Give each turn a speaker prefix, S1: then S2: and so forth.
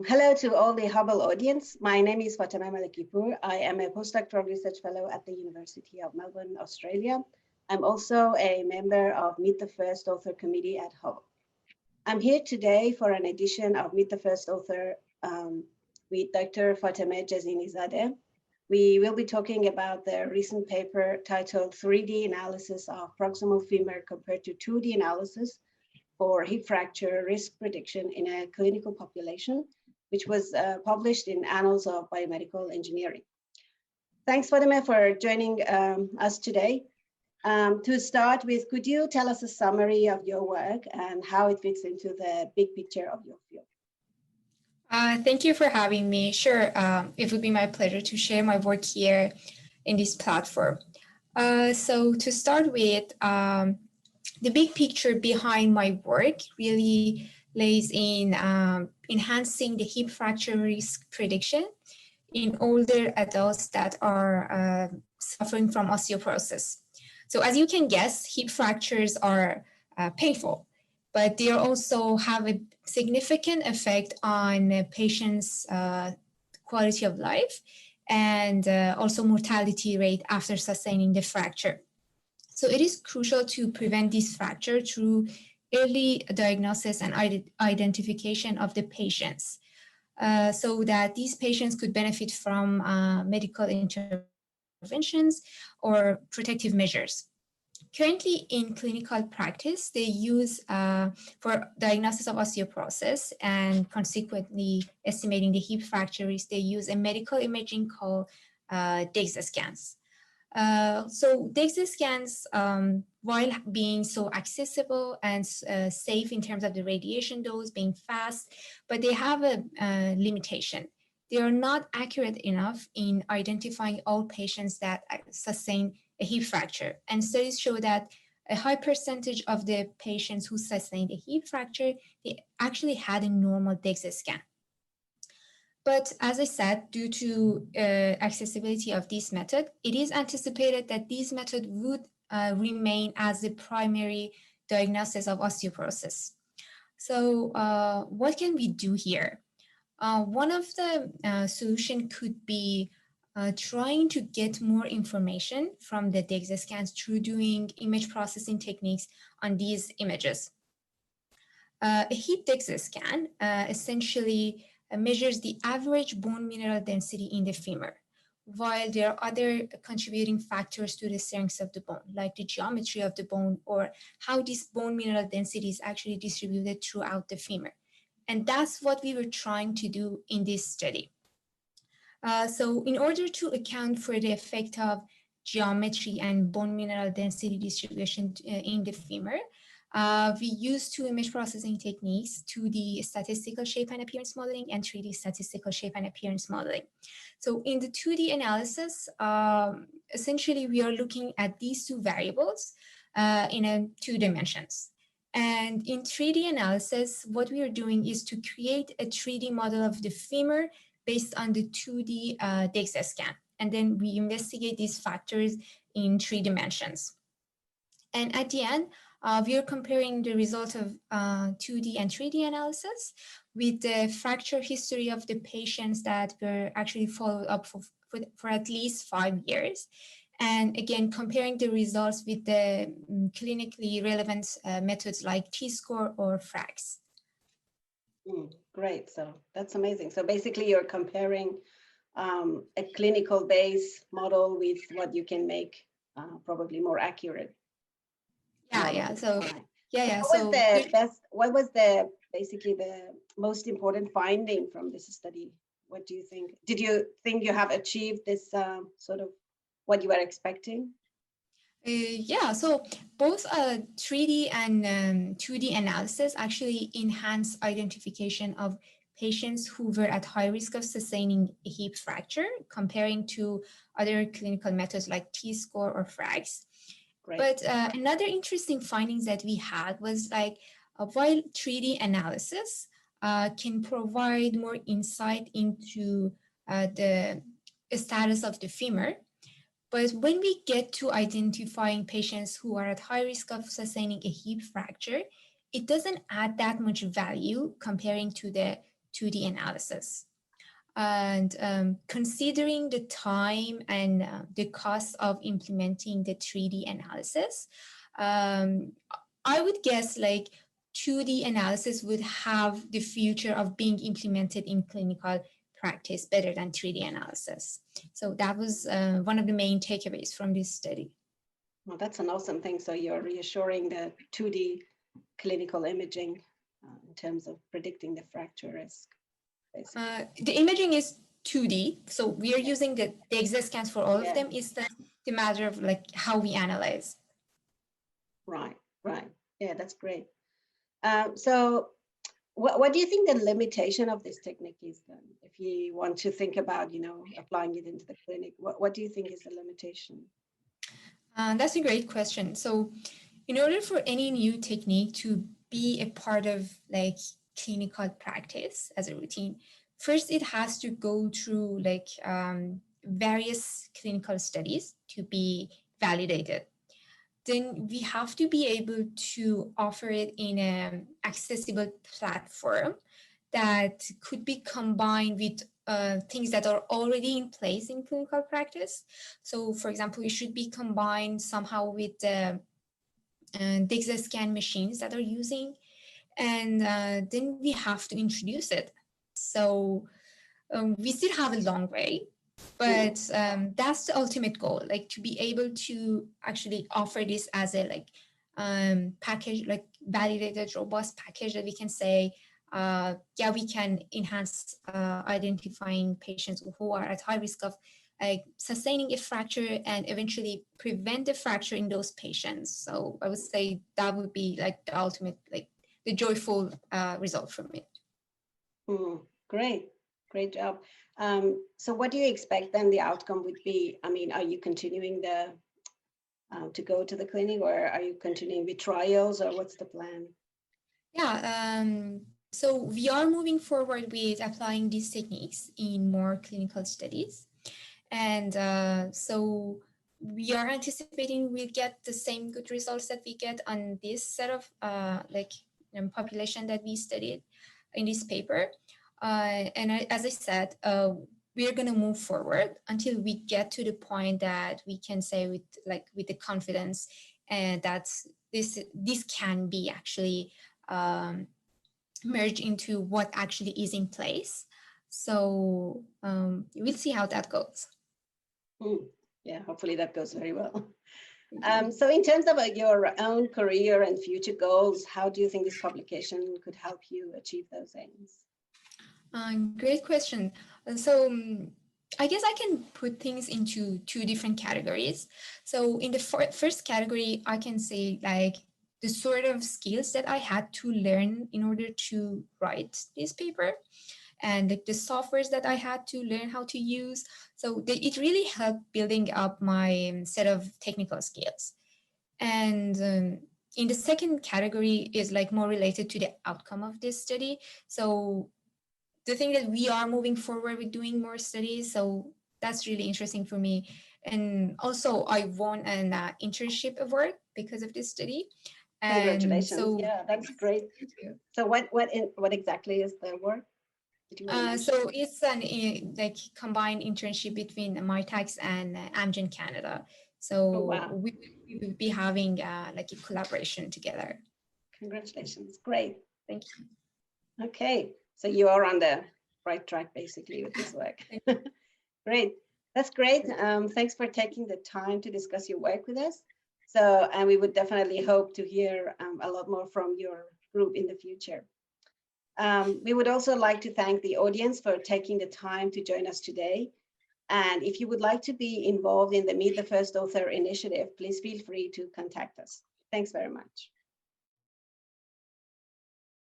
S1: Hello to all the HubLE audience. My name is Fatemeh Malekipoor. I am a postdoctoral research fellow at the University of Melbourne, Australia. I'm also a member of Meet the First Author Committee at HubLE. I'm here today for an edition of Meet the First Author with Dr. Fatemeh Jazinizadeh. We will be talking about the recent paper titled 3D Analysis of Proximal Femur Compared to 2D Analysis for Hip Fracture Risk Prediction in a Clinical Population, which was published in Annals of Biomedical Engineering. Thanks, Fatemeh, for joining us today. To start with, could you tell us a summary of your work and how it fits into the big picture of your field?
S2: Thank you for having me. Sure, it would be my pleasure to share my work here in this platform. So to start with, the big picture behind my work really lays in enhancing the hip fracture risk prediction in older adults that are suffering from osteoporosis. So as you can guess, hip fractures are painful, but they also have a significant effect on patients' quality of life and also mortality rate after sustaining the fracture. So it is crucial to prevent this fracture through early diagnosis and identification of the patients so that these patients could benefit from medical interventions or protective measures. Currently in clinical practice, they use for diagnosis of osteoporosis and consequently estimating the hip fracture risk, they use a medical imaging called DEXA scans. So DEXA scans, while being so accessible and safe in terms of the radiation dose, being fast, but they have a limitation. They are not accurate enough in identifying all patients that sustain a hip fracture. And studies show that a high percentage of the patients who sustained a hip fracture, they actually had a normal DEXA scan. But as I said, due to accessibility of this method, it is anticipated that this method would remain as the primary diagnosis of osteoporosis. So what can we do here? One of the solutions could be trying to get more information from the DEXA scans through doing image processing techniques on these images. A hip DEXA scan essentially measures the average bone mineral density in the femur, while there are other contributing factors to the strength of the bone, like the geometry of the bone or how this bone mineral density is actually distributed throughout the femur. And that's what we were trying to do in this study. So in order to account for the effect of geometry and bone mineral density distribution in the femur, we use two image processing techniques, 2D statistical shape and appearance modeling and 3D statistical shape and appearance modeling. So in the 2D analysis, essentially we are looking at these two variables in 2 dimensions. And in 3D analysis, what we are doing is to create a 3D model of the femur based on the 2D DEXA scan. And then we investigate these factors in 3 dimensions. And at the end, we are comparing the result of 2D and 3D analysis with the fracture history of the patients that were actually followed up for at least 5 years. And again, comparing the results with the clinically relevant methods like T-score or FRAX.
S1: Great, so that's amazing. So basically you're comparing a clinical base model with what you can make probably more accurate. What was basically the most important finding from this study? What do you think? Did you think you have achieved this sort of what you were expecting?
S2: So both 3D and 2D analysis actually enhance identification of patients who were at high risk of sustaining a hip fracture, comparing to other clinical methods like T-score or FRAX. Great. But another interesting findings that we had was like, while 3D analysis can provide more insight into the status of the femur, but when we get to identifying patients who are at high risk of sustaining a hip fracture, it doesn't add that much value comparing to the 2D analysis. And considering the time and the cost of implementing the 3D analysis, I would guess like 2D analysis would have the future of being implemented in clinical practice better than 3D analysis. So that was one of the main takeaways from this study.
S1: Well, that's an awesome thing. So you're reassuring the 2D clinical imaging in terms of predicting the fracture risk.
S2: The imaging is 2D, so we are using the DEXA scans for all of them. It's the matter of like how we analyze.
S1: Right. Yeah, that's great. So what do you think the limitation of this technique is then? If you want to think about, applying it into the clinic, what do you think is the limitation?
S2: That's a great question. So in order for any new technique to be a part of like clinical practice as a routine, first it has to go through like various clinical studies to be validated. Then we have to be able to offer it in an accessible platform that could be combined with things that are already in place in clinical practice. So for example, it should be combined somehow with the DEXA scan machines that are using, and then we have to introduce it. So we still have a long way, but that's the ultimate goal, like to be able to actually offer this as a like package, like validated, robust package that we can say, yeah, we can enhance identifying patients who are at high risk of sustaining a fracture and eventually prevent the fracture in those patients. So I would say that would be like the ultimate, like the joyful result from it.
S1: Great job. So what do you expect then the outcome would be? I mean, are you continuing to go to the clinic, or are you continuing with trials, or what's the plan?
S2: Yeah, so we are moving forward with applying these techniques in more clinical studies. And so we are anticipating we'll get the same good results that we get on this set of population that we studied in this paper. As I said, we're going to move forward until we get to the point that we can say with the confidence that this can be actually merged into what actually is in place. So we'll see how that goes.
S1: Yeah, hopefully that goes very well. So in terms of your own career and future goals, how do you think this publication could help you achieve those aims?
S2: Great question. So I guess I can put things into two different categories. So in the first category, I can say like the sort of skills that I had to learn in order to write this paper, and the softwares that I had to learn how to use. So it really helped building up my set of technical skills. And in the second category is like more related to the outcome of this study. So the thing that we are moving forward with doing more studies. So that's really interesting for me. And also I won an internship award because of this study. And
S1: congratulations.
S2: So,
S1: yeah, that's great. Thank you. So what exactly is the award?
S2: So it's an like combined internship between MyTax and Amgen Canada. So we will be having like a collaboration together.
S1: Congratulations. Great.
S2: Thank you.
S1: Okay. So you are on the right track basically with this work. Great. That's great. Thanks for taking the time to discuss your work with us. So, and we would definitely hope to hear a lot more from your group in the future. We would also like to thank the audience for taking the time to join us today. And if you would like to be involved in the Meet the First Author initiative, please feel free to contact us. Thanks very much.